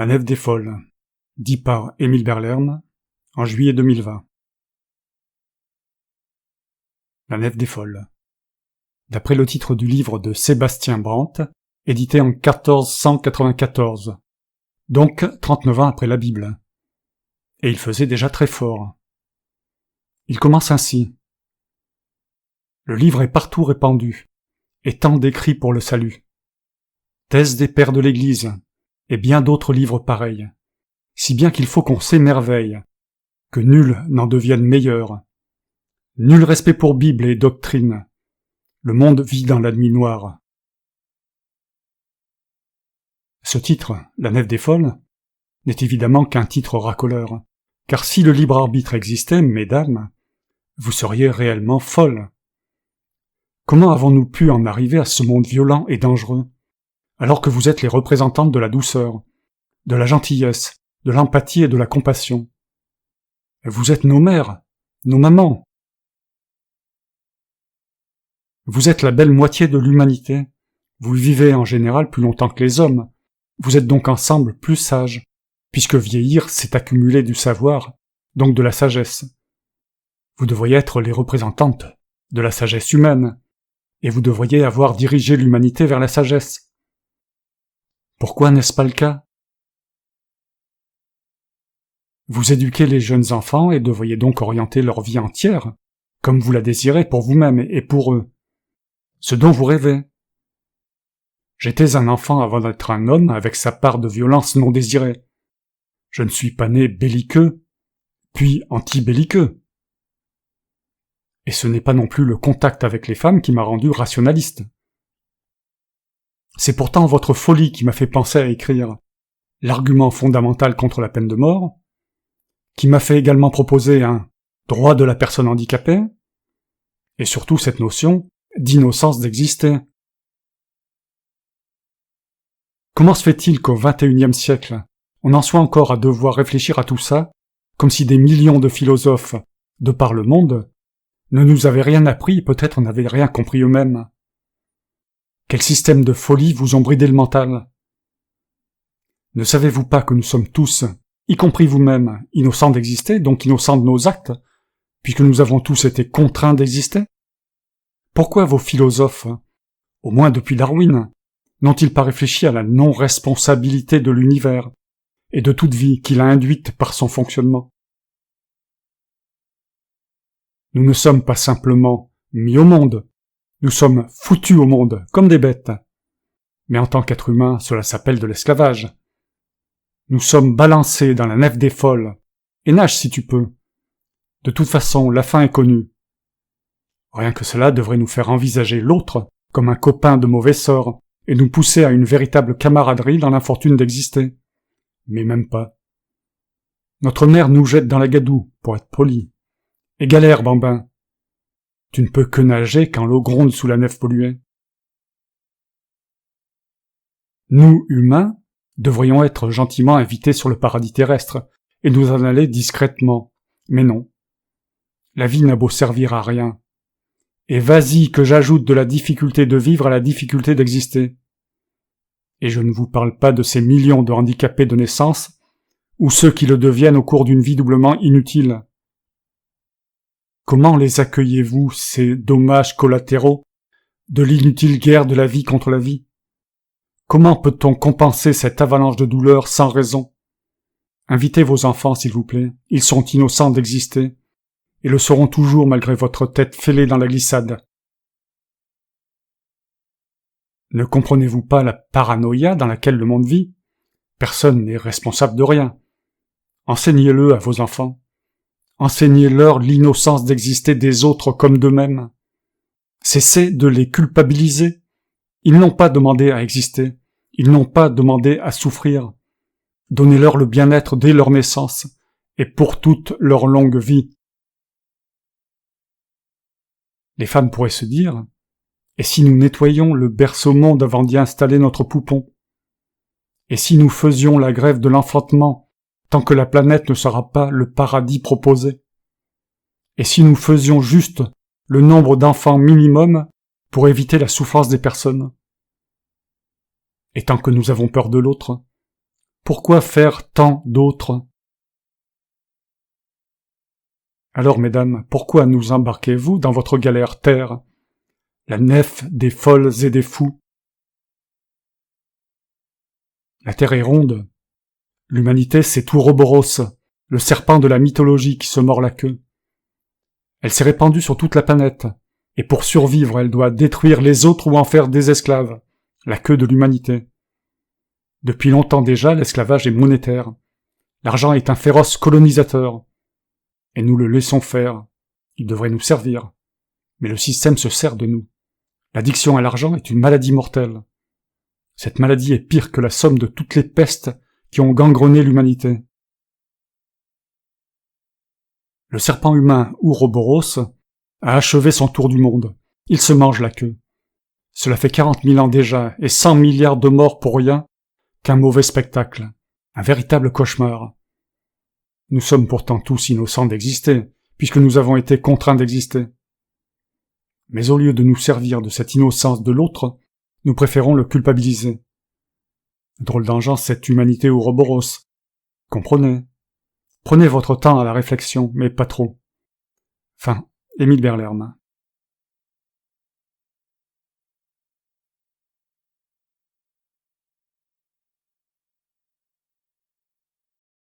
La Nef des Folles, dit par Émile Berlern, en juillet 2020. La Nef des Folles. D'après le titre du livre de Sébastien Brandt, édité en 1494, donc 39 ans après la Bible. Et il faisait déjà très fort. Il commence ainsi. Le livre est partout répandu, et tant décrit pour le salut. Thèse des pères de l'Église, et bien d'autres livres pareils, si bien qu'il faut qu'on s'émerveille, que nul n'en devienne meilleur. Nul respect pour Bible et doctrine. Le monde vit dans la nuit noire. Ce titre, La Nef des Folles, n'est évidemment qu'un titre racoleur, car si le libre arbitre existait, mesdames, vous seriez réellement folles. Comment avons-nous pu en arriver à ce monde violent et dangereux, alors que vous êtes les représentantes de la douceur, de la gentillesse, de l'empathie et de la compassion? Vous êtes nos mères, nos mamans. Vous êtes la belle moitié de l'humanité. Vous vivez en général plus longtemps que les hommes. Vous êtes donc ensemble plus sages, puisque vieillir, c'est accumuler du savoir, donc de la sagesse. Vous devriez être les représentantes de la sagesse humaine, et vous devriez avoir dirigé l'humanité vers la sagesse. Pourquoi n'est-ce pas le cas? Vous éduquez les jeunes enfants et devriez donc orienter leur vie entière, comme vous la désirez pour vous-même et pour eux. Ce dont vous rêvez. J'étais un enfant avant d'être un homme avec sa part de violence non désirée. Je ne suis pas né belliqueux, puis anti-belliqueux. Et ce n'est pas non plus le contact avec les femmes qui m'a rendu rationaliste. C'est pourtant votre folie qui m'a fait penser à écrire l'argument fondamental contre la peine de mort, qui m'a fait également proposer un droit de la personne handicapée, et surtout cette notion d'innocence d'exister. Comment se fait-il qu'au XXIe siècle, on en soit encore à devoir réfléchir à tout ça, comme si des millions de philosophes, de par le monde, ne nous avaient rien appris et peut-être n'avaient rien compris eux-mêmes? Quel système de folie vous ont bridé le mental? Ne savez-vous pas que nous sommes tous, y compris vous-même, innocents d'exister, donc innocents de nos actes, puisque nous avons tous été contraints d'exister? Pourquoi vos philosophes, au moins depuis Darwin, n'ont-ils pas réfléchi à la non-responsabilité de l'univers et de toute vie qu'il a induite par son fonctionnement? Nous ne sommes pas simplement mis au monde, nous sommes foutus au monde, comme des bêtes. Mais en tant qu'être humain, cela s'appelle de l'esclavage. Nous sommes balancés dans la nef des folles, et nage si tu peux. De toute façon, la fin est connue. Rien que cela devrait nous faire envisager l'autre comme un copain de mauvais sort, et nous pousser à une véritable camaraderie dans l'infortune d'exister. Mais même pas. Notre mère nous jette dans la gadoue, pour être poli. Et galère, bambin. Tu ne peux que nager quand l'eau gronde sous la nef polluée. Nous, humains, devrions être gentiment invités sur le paradis terrestre, et nous en aller discrètement. Mais non. La vie n'a beau servir à rien. Et vas-y que j'ajoute de la difficulté de vivre à la difficulté d'exister. Et je ne vous parle pas de ces millions de handicapés de naissance, ou ceux qui le deviennent au cours d'une vie doublement inutile. Comment les accueillez-vous, ces dommages collatéraux de l'inutile guerre de la vie contre la vie? Comment peut-on compenser cette avalanche de douleur sans raison? Invitez vos enfants, s'il vous plaît, ils sont innocents d'exister, et le seront toujours malgré votre tête fêlée dans la glissade. Ne comprenez-vous pas la paranoïa dans laquelle le monde vit? Personne n'est responsable de rien. Enseignez-le à vos enfants. Enseignez-leur l'innocence d'exister des autres comme d'eux-mêmes. Cessez de les culpabiliser. Ils n'ont pas demandé à exister. Ils n'ont pas demandé à souffrir. Donnez-leur le bien-être dès leur naissance, et pour toute leur longue vie. Les femmes pourraient se dire, et si nous nettoyions le berceau monde avant d'y installer notre poupon? Et si nous faisions la grève de l'enfantement, tant que la planète ne sera pas le paradis proposé? Et si nous faisions juste le nombre d'enfants minimum pour éviter la souffrance des personnes? Et tant que nous avons peur de l'autre, Pourquoi faire tant d'autres? Alors, mesdames, pourquoi nous embarquez-vous dans votre galère terre, la nef des folles et des fous? La terre est ronde. L'humanité, c'est Ouroboros, le serpent de la mythologie qui se mord la queue. Elle s'est répandue sur toute la planète, et pour survivre, elle doit détruire les autres ou en faire des esclaves, la queue de l'humanité. Depuis longtemps déjà, l'esclavage est monétaire. L'argent est un féroce colonisateur. Et nous le laissons faire. Il devrait nous servir. Mais le système se sert de nous. L'addiction à l'argent est une maladie mortelle. Cette maladie est pire que la somme de toutes les pestes qui ont gangrené l'humanité. Le serpent humain Ouroboros a achevé son tour du monde. Il se mange la queue. Cela fait 40 000 ans déjà, et 100 milliards de morts pour rien qu'un mauvais spectacle, un véritable cauchemar. Nous sommes pourtant tous innocents d'exister, puisque nous avons été contraints d'exister. Mais au lieu de nous servir de cette innocence de l'autre, nous préférons le culpabiliser. Drôle d'engeance cette humanité Ouroboros. Comprenez. Prenez votre temps à la réflexion, mais pas trop. Fin, Émile Berlerme.